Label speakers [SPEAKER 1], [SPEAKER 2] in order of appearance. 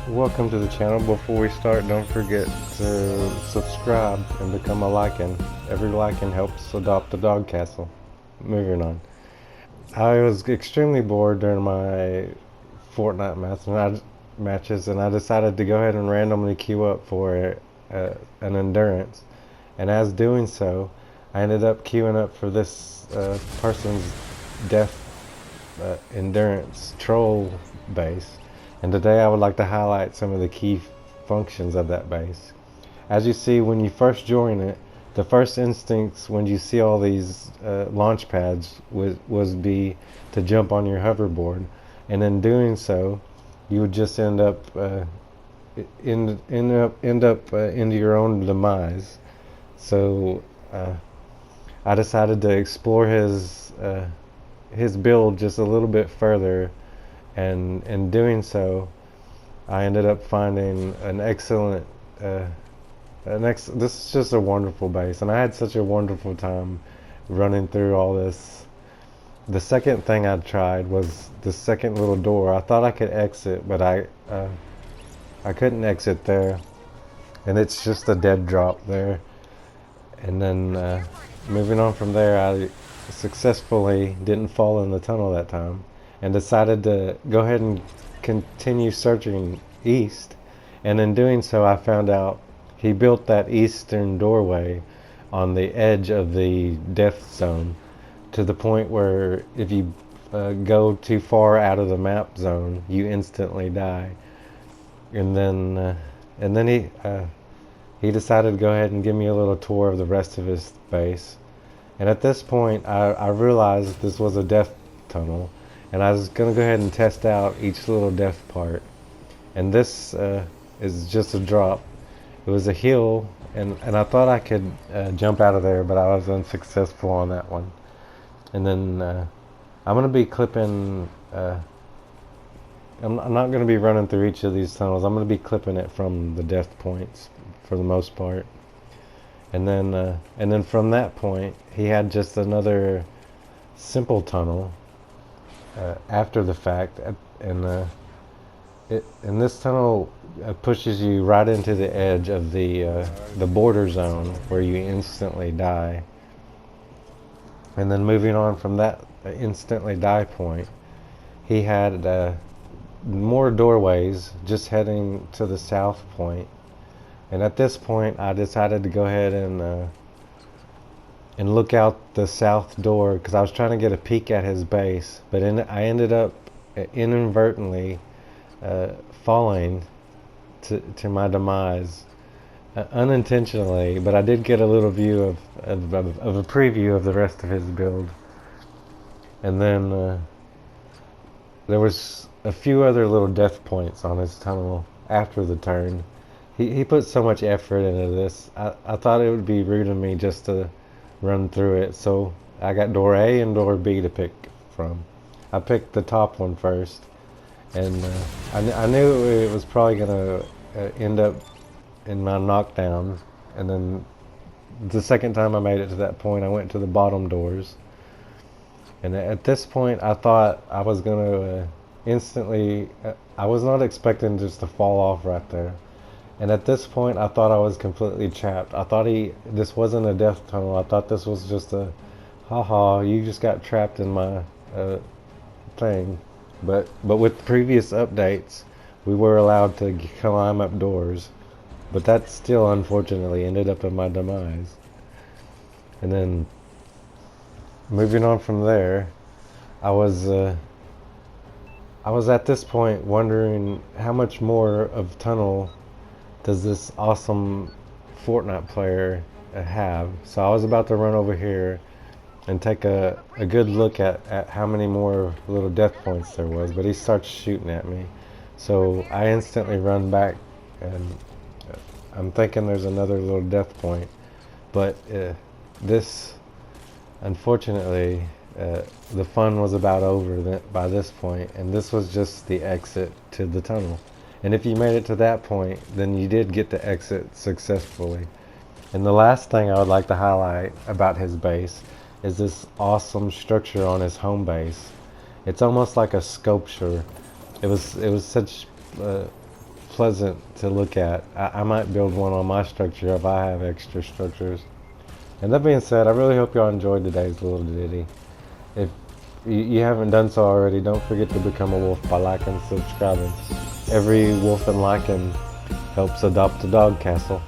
[SPEAKER 1] Welcome to the channel. Before we start, don't forget to subscribe and become a lycan. Every lycan helps adopt a dog castle. Moving on. I was extremely bored during my Fortnite matches, and I decided to go ahead and randomly queue up for an endurance. And as doing so, I ended up queuing up for this person's death endurance troll base. And today I would like to highlight some of the key functions of that base. As you see, when you first join it, the first instincts when you see all these launch pads was be to jump on your hoverboard, and in doing so, you would just end up into your own demise. So I decided to explore his build just a little bit further, and in doing so, I ended up finding an excellent this is just a wonderful base, and I had such a wonderful time running through all this. The second thing I tried was the second little door. I thought I could exit, but I couldn't exit there, and it's just a dead drop there. And then moving on from there, I successfully didn't fall in the tunnel that time, and decided to go ahead and continue searching east. And in doing so, I found out he built that eastern doorway on the edge of the death zone, to the point where if you go too far out of the map zone, you instantly die. And then he decided to go ahead and give me a little tour of the rest of his base. And at this point, I realized this was a death tunnel, and I was going to go ahead and test out each little death part. And this is just a drop. It was a hill, and I thought I could jump out of there, but I was unsuccessful on that one. And then I'm going to be clipping, I'm not going to be running through each of these tunnels. I'm going to be clipping it from the death points for the most part. And then from that point, he had just another simple tunnel after the fact, and this tunnel pushes you right into the edge of the border zone, where you instantly die. And then moving on from that instantly die point, he had more doorways just heading to the south point. And at this point, I decided to go ahead and look out the south door, because I was trying to get a peek at his base, but I ended up inadvertently falling to my demise, unintentionally. But I did get a little view of a preview of the rest of his build. And then there was a few other little death points on his tunnel after the turn. He put so much effort into this. I thought it would be rude of me just to run through it, so I got door A and door B to pick from. I picked the top one first, and I knew it was probably going to end up in my knockdown. And then the second time I made it to that point, I went to the bottom doors. And at this point, I thought I was going to instantly, I was not expecting just to fall off right there. And at this point, I thought I was completely trapped. I thought this wasn't a death tunnel. I thought this was just a, haha, you just got trapped in my thing. But with previous updates, we were allowed to climb up doors. But that still, unfortunately, ended up in my demise. And then, moving on from there, I was at this point wondering how much more of tunnel does this awesome Fortnite player have. So I was about to run over here and take a good look at how many more little death points there was, but he starts shooting at me. So I instantly run back, and I'm thinking there's another little death point. But this, unfortunately, the fun was about over by this point, and this was just the exit to the tunnel. And if you made it to that point, then you did get to exit successfully. And the last thing I would like to highlight about his base is this awesome structure on his home base. It's almost like a sculpture. It was such pleasant to look at. I might build one on my structure if I have extra structures. And that being said, I really hope y'all enjoyed today's little ditty. If you haven't done so already, don't forget to become a wolf by liking and subscribing. Every wolf and liking helps adopt a dog castle.